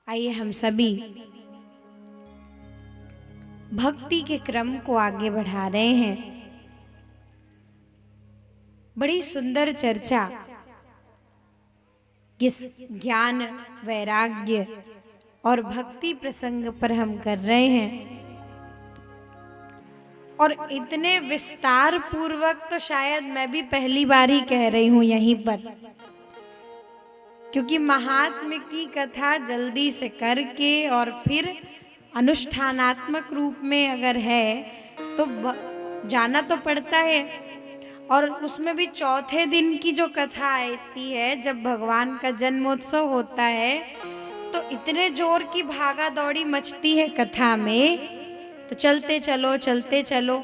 आइए हम सभी भक्ति के क्रम को आगे बढ़ा रहे हैं। बड़ी सुंदर चर्चा इस ज्ञान, वैराग्य और भक्ति प्रसंग पर हम कर रहे हैं, और इतने विस्तार पूर्वक तो शायद मैं भी पहली बार ही कह रही हूं यहीं पर, क्योंकि महात्म्य की कथा जल्दी से करके और फिर अनुष्ठानात्मक रूप में अगर है तो जाना तो पड़ता है। और उसमें भी चौथे दिन की जो कथा आती है, जब भगवान का जन्मोत्सव होता है, तो इतने जोर की भागा दौड़ी मचती है कथा में, तो चलते चलो।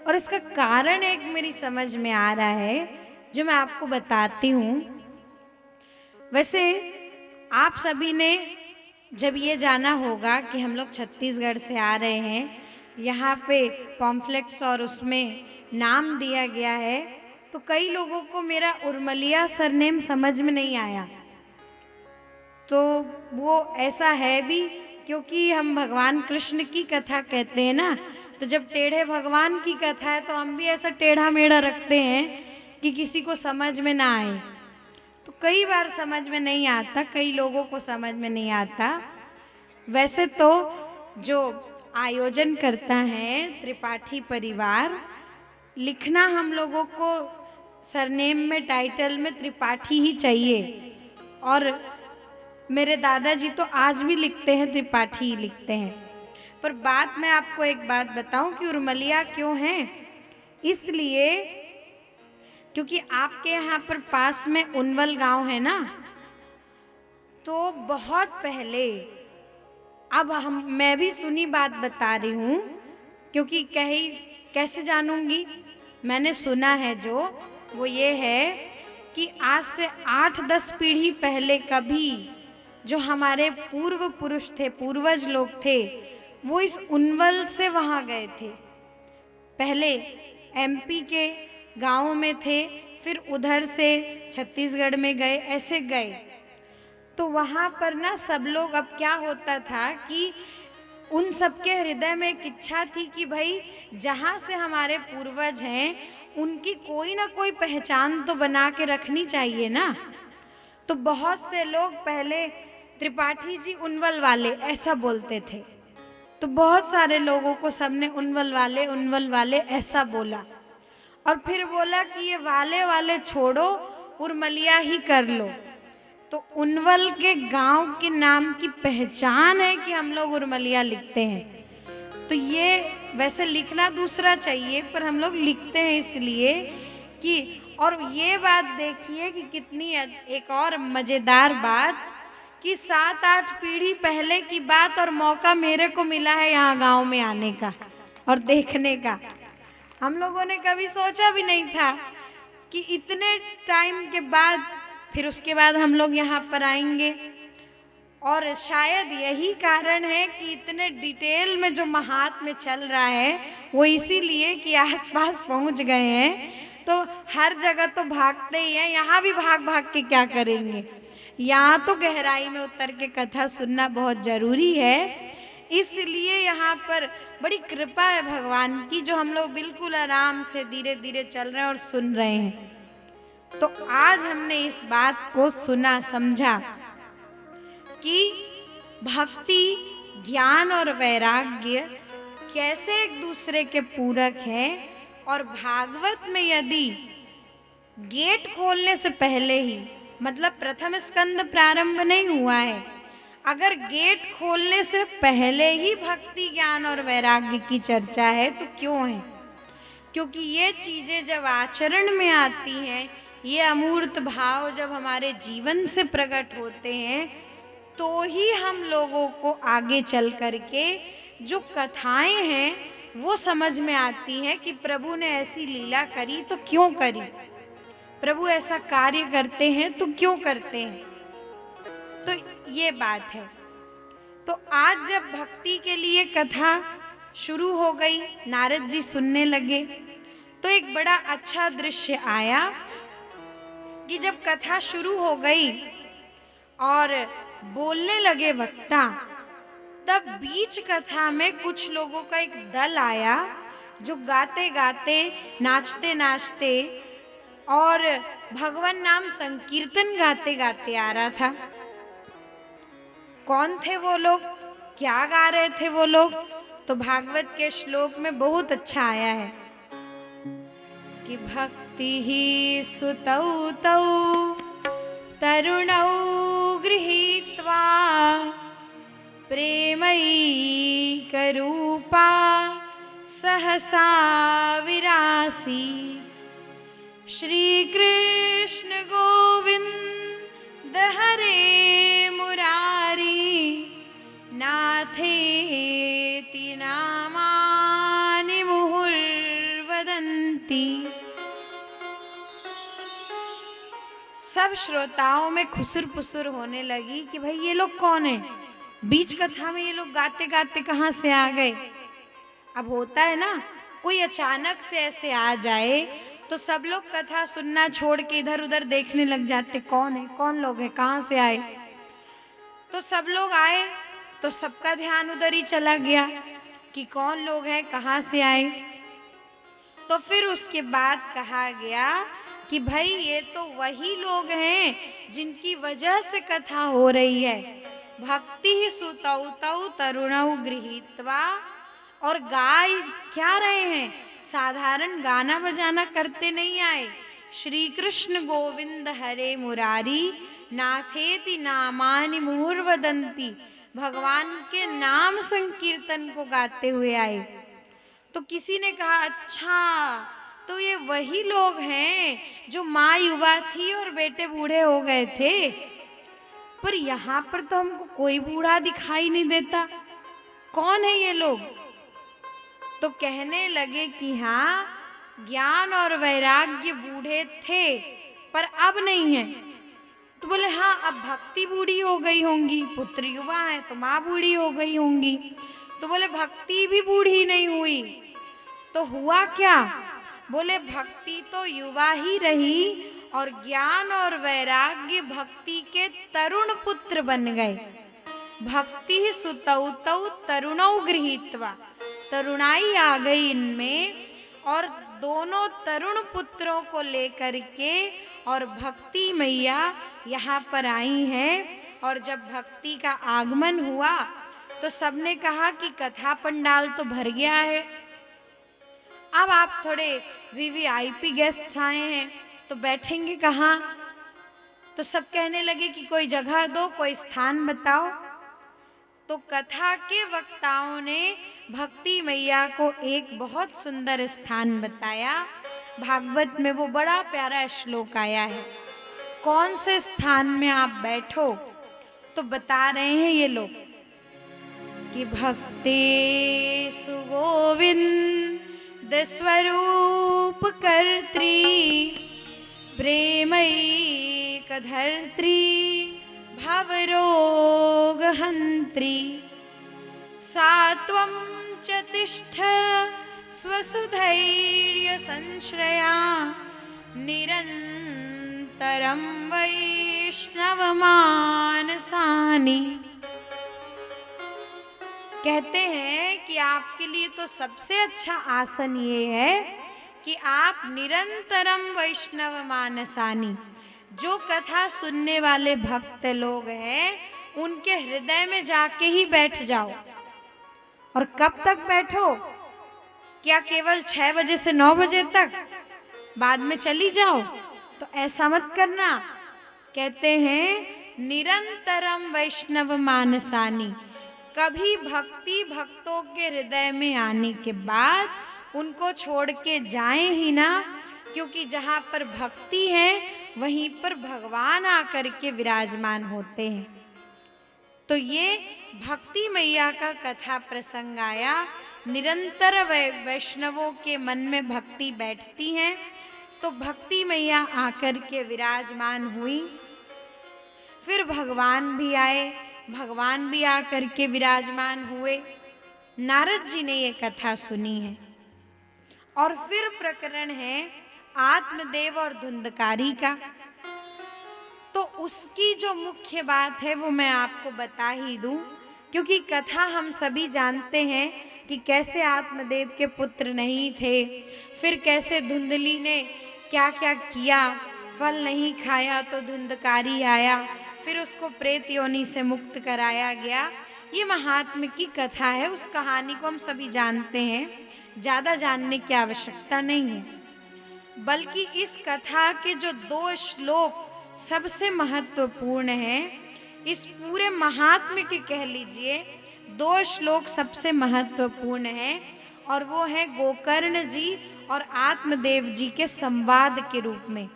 और इसका कारण एक मेरी समझ में आ रहा है, जो मैं आपको बताती हूँ। वैसे आप सभी ने जब ये जाना होगा कि हम लोग छत्तीसगढ़ से आ रहे हैं, यहाँ पे पॉम्फ्लेट्स और उसमें नाम दिया गया है, तो कई लोगों को मेरा उर्मलिया सरनेम समझ में नहीं आया। तो वो ऐसा है भी, क्योंकि हम भगवान कृष्ण की कथा कहते हैं ना, तो जब टेढ़े भगवान की कथा है तो हम भी ऐसा टेढ़ा मेढ़ा रखते हैं कि किसी को समझ में ना आए। तो कई बार समझ में नहीं आता, कई लोगों को समझ में नहीं आता। वैसे तो जो आयोजन करता है त्रिपाठी परिवार, लिखना हम लोगों को सरनेम में, टाइटल में त्रिपाठी ही चाहिए। और मेरे दादाजी तो आज भी लिखते हैं, त्रिपाठी ही लिखते हैं। पर बात मैं आपको एक बात बताऊं कि उर्मलिया क्यों है, इसलिए क्योंकि आपके यहाँ पर पास में उनवल गांव है ना, तो बहुत पहले, अब मैं भी सुनी बात बता रही हूँ, क्योंकि कैसे जानूंगी, मैंने सुना है जो वो ये है कि आज से 8-10 पीढ़ी पहले कभी जो हमारे पूर्व पुरुष थे, पूर्वज लोग थे, वो इस उनवल से वहाँ गए थे। पहले एमपी के गाँव में थे, फिर उधर से छत्तीसगढ़ में गए, ऐसे गए। तो वहाँ पर ना सब लोग, अब क्या होता था कि उन सबके हृदय में एक इच्छा थी कि भाई जहाँ से हमारे पूर्वज हैं उनकी कोई ना कोई पहचान तो बना के रखनी चाहिए ना। तो बहुत से लोग पहले त्रिपाठी जी उनवल वाले ऐसा बोलते थे, तो बहुत सारे लोगों को सबने उनवल वाले ऐसा बोला, और फिर बोला कि ये वाले छोड़ो, उर्मलिया ही कर लो। तो उनवल के गांव के नाम की पहचान है कि हम लोग उर्मलिया लिखते हैं। तो ये वैसे लिखना दूसरा चाहिए, पर हम लोग लिखते हैं इसलिए कि, और ये बात देखिए कि कितनी एक और मजेदार बात, कि 7-8 पीढ़ी पहले की बात, और मौका मेरे को मिला है यहाँ गांव में आने का और देखने का। हम लोगों ने कभी सोचा भी नहीं था कि इतने टाइम के बाद फिर उसके बाद हम लोग यहाँ पर आएंगे। और शायद यही कारण है कि इतने डिटेल में जो महात्म्य चल रहा है, वो इसीलिए कि आसपास पहुँच गए हैं, तो हर जगह तो भागते ही हैं, यहाँ भी भाग भाग के क्या करेंगे। यहाँ तो गहराई में उतर के कथा सुनना बहुत जरूरी है, इसलिए यहाँ पर बड़ी कृपा है भगवान की, जो हम लोग बिल्कुल आराम से धीरे धीरे चल रहे हैं और सुन रहे हैं। तो आज हमने इस बात को सुना, समझा कि भक्ति, ज्ञान और वैराग्य कैसे एक दूसरे के पूरक हैं। और भागवत में यदि गेट खोलने से पहले ही, मतलब प्रथम स्कंद प्रारंभ नहीं हुआ है, अगर गेट खोलने से पहले ही भक्ति, ज्ञान और वैराग्य की चर्चा है, तो क्यों है? क्योंकि ये चीजें जब आचरण में आती हैं, ये अमूर्त भाव जब हमारे जीवन से प्रकट होते हैं, तो ही हम लोगों को आगे चल करके जो कथाएं हैं वो समझ में आती हैं कि प्रभु ने ऐसी लीला करी तो क्यों करी, प्रभु ऐसा कार्य करते हैं तो क्यों करते हैं। तो ये बात है। तो आज जब भक्ति के लिए कथा शुरू हो गई, नारद जी सुनने लगे, तो एक बड़ा अच्छा दृश्य आया कि जब कथा शुरू हो गई और बोलने लगे वक्ता, तब बीच कथा में कुछ लोगों का एक दल आया जो गाते गाते, नाचते नाचते और भगवान नाम संकीर्तन गाते गाते आ रहा था। कौन थे वो लोग, क्या गा रहे थे वो लोग? तो भागवत के श्लोक में बहुत अच्छा आया है कि भक्ति ही सुतौ तौ तरुणौ गृहीत्वा प्रेमैकरूपा सहसा विरासी श्री कृष्ण गोविंद हरे मुरारी नाथेति नामानि मुहुर्वदन्ति। सब श्रोताओं में खुसुर पुसुर होने लगी कि भाई ये लोग कौन है, बीच कथा में ये लोग गाते गाते कहाँ से आ गए। अब होता है ना, कोई अचानक से ऐसे आ जाए तो सब लोग कथा सुनना छोड़ के इधर उधर देखने लग जाते, कौन है, कौन लोग हैं, कहाँ से आए। तो सब लोग आए तो सबका ध्यान उधर ही चला गया कि कौन लोग हैं, कहाँ से आए। तो फिर उसके बाद कहा गया कि भाई ये तो वही लोग हैं जिनकी वजह से कथा हो रही है। भक्ति ही सुतौ तौ तरुणौ गृहीत्वा, और गाय क्या रहे हैं, साधारण गाना बजाना करते नहीं आए। श्री कृष्ण गोविंद हरे मुरारी नाथेति नामानि मुहुर्वदन्ति, भगवान के नाम संकीर्तन को गाते हुए आए। तो किसी ने कहा अच्छा तो ये वही लोग हैं जो माँ युवा थी और बेटे बूढ़े हो गए थे, पर यहाँ पर तो हमको कोई बूढ़ा दिखाई नहीं देता, कौन है ये लोग? तो कहने लगे कि हाँ, ज्ञान और वैराग्य बूढ़े थे पर अब नहीं है। तो बोले हाँ, अब भक्ति बूढ़ी हो गई होंगी, पुत्र युवा है तो माँ बूढ़ी हो गई होंगी। तो बोले भक्ति भी बूढ़ी नहीं हुई, तो हुआ क्या? बोले भक्ति तो युवा ही रही और ज्ञान और वैराग्य भक्ति के तरुण पुत्र बन गए। भक्ति ही सुतौ तौ तरुणौ गृहीत्वा, तरुणाई आ गई इनमें और दोनों तरुण पुत्रों को लेकर के और भक्ति मैया यहाँ पर आई हैं। और जब भक्ति का आगमन हुआ तो सबने कहा कि कथा पंडाल तो भर गया है, अब आप थोड़े वीवीआईपी गेस्ट आए हैं तो बैठेंगे कहाँ? तो सब कहने लगे कि कोई जगह दो, कोई स्थान बताओ। तो कथा के वक्ताओं ने भक्ति मैया को एक बहुत सुंदर स्थान बताया। भागवत में वो बड़ा प्यारा श्लोक आया है, कौन से स्थान में आप बैठो। तो बता रहे हैं ये लोग कि भक्ति सुगोविंद स्वरूप कर्त्री प्रेमैक धर्त्री भवरोग हंत्री सात्वं च तिष्ठ स्वसुधैर्य संश्रया निरंतरं वैष्णवमानसानि। कहते हैं कि आपके लिए तो सबसे अच्छा आसन ये है कि आप निरंतरम वैष्णव मानसानी, जो कथा सुनने वाले भक्त लोग हैं उनके हृदय में जाके ही बैठ जाओ। और कब तक बैठो? क्या केवल 6 बजे से 9 बजे तक, बाद में चली जाओ? तो ऐसा मत करना। कहते हैं निरंतरम वैष्णव मानसानी, कभी भक्ति भक्तों के हृदय में आने के बाद उनको छोड़ के जाएं ही ना, क्योंकि जहाँ पर भक्ति है वहीं पर भगवान आकर के विराजमान होते हैं। तो ये भक्ति मैया का कथा प्रसंग आया। निरंतर वैष्णवों के मन में भक्ति बैठती है तो भक्ति मैया आकर के विराजमान हुई। फिर भगवान भी आए, भगवान भी आकर के विराजमान हुए। नारद जी ने ये कथा सुनी है। और फिर प्रकरण है आत्मदेव और धुंधकारी का। तो उसकी जो मुख्य बात है वो मैं आपको बता ही दूं, क्योंकि कथा हम सभी जानते हैं कि कैसे आत्मदेव के पुत्र नहीं थे, फिर कैसे धुंधली ने क्या क्या किया, फल नहीं खाया तो धुंधकारी आया, फिर उसको प्रेत योनि से मुक्त कराया गया। ये महात्म्य की कथा है, उस कहानी को हम सभी जानते हैं, ज़्यादा जानने की आवश्यकता नहीं है। बल्कि इस कथा के जो 2 श्लोक सबसे महत्वपूर्ण हैं, इस पूरे महात्म्य के कह लीजिए 2 श्लोक सबसे महत्वपूर्ण हैं, और वो है गोकर्ण जी और आत्मदेव जी के संवाद के रूप में।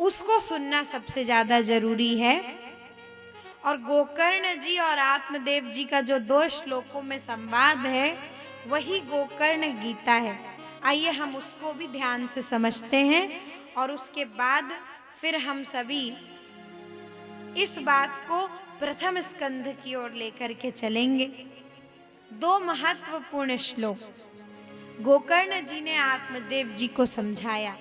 उसको सुनना सबसे ज़्यादा जरूरी है। और गोकर्ण जी और आत्मदेव जी का जो 2 श्लोकों में संवाद है वही गोकर्ण गीता है। आइए हम उसको भी ध्यान से समझते हैं और उसके बाद फिर हम सभी इस बात को प्रथम स्कंध की ओर लेकर के चलेंगे। 2 महत्वपूर्ण श्लोक गोकर्ण जी ने आत्मदेव जी को समझाया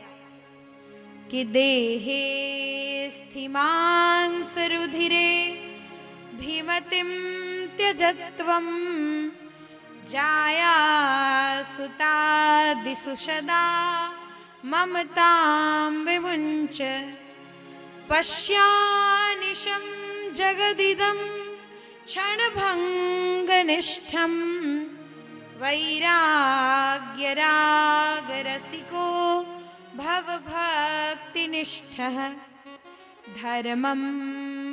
कि देहे स्थिमान् सरुधिरे भीमतिं त्यजत्वं जाया सुतादिषु सदा ममतां विमुञ्च पश्यानिशं जगदिदं क्षणभङ्गनिष्ठं वैराग्यरागरसिको भवभक्तिनिष्ठः धर्मं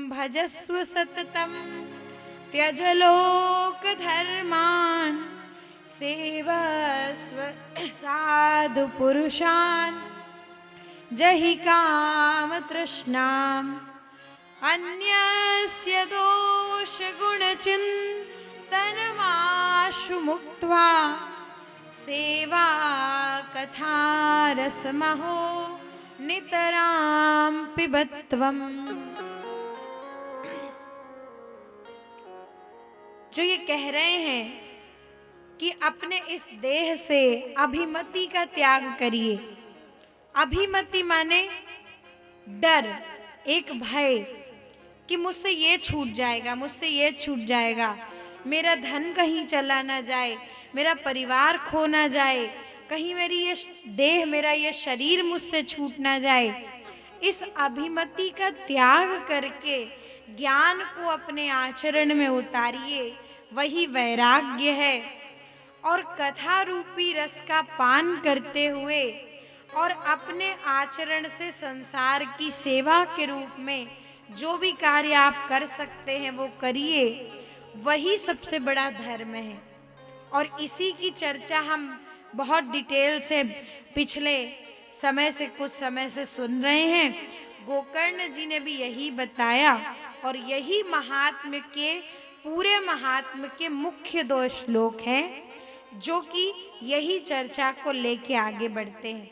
भजस्व सततं त्यज लोकधर्मान् सेवस्व साधु पुरुषान् जहि कामतृष्णाम् अन्यस्य दोषगुणचिन्तनमाशु मुक्त्वा सेवा कथारसमहो नितरां पिबत्वम्। जो ये कह रहे हैं कि अपने इस देह से अभिमति का त्याग करिए। अभिमति माने डर, एक भय कि मुझसे ये छूट जाएगा, मुझसे ये छूट जाएगा, मेरा धन कहीं चला ना जाए, मेरा परिवार खो ना जाए, कहीं मेरी ये देह, मेरा ये शरीर मुझसे छूट ना जाए। इस अभिमति का त्याग करके ज्ञान को अपने आचरण में उतारिए, वही वैराग्य है। और कथा रूपी रस का पान करते हुए और अपने आचरण से संसार की सेवा के रूप में जो भी कार्य आप कर सकते हैं वो करिए, वही सबसे बड़ा धर्म है। और इसी की चर्चा हम बहुत डिटेल से पिछले समय से, कुछ समय से सुन रहे हैं। गोकर्ण जी ने भी यही बताया और यही महात्म्य के, पूरे महात्म्य के मुख्य 2 श्लोक हैं जो कि यही चर्चा को लेके आगे बढ़ते हैं।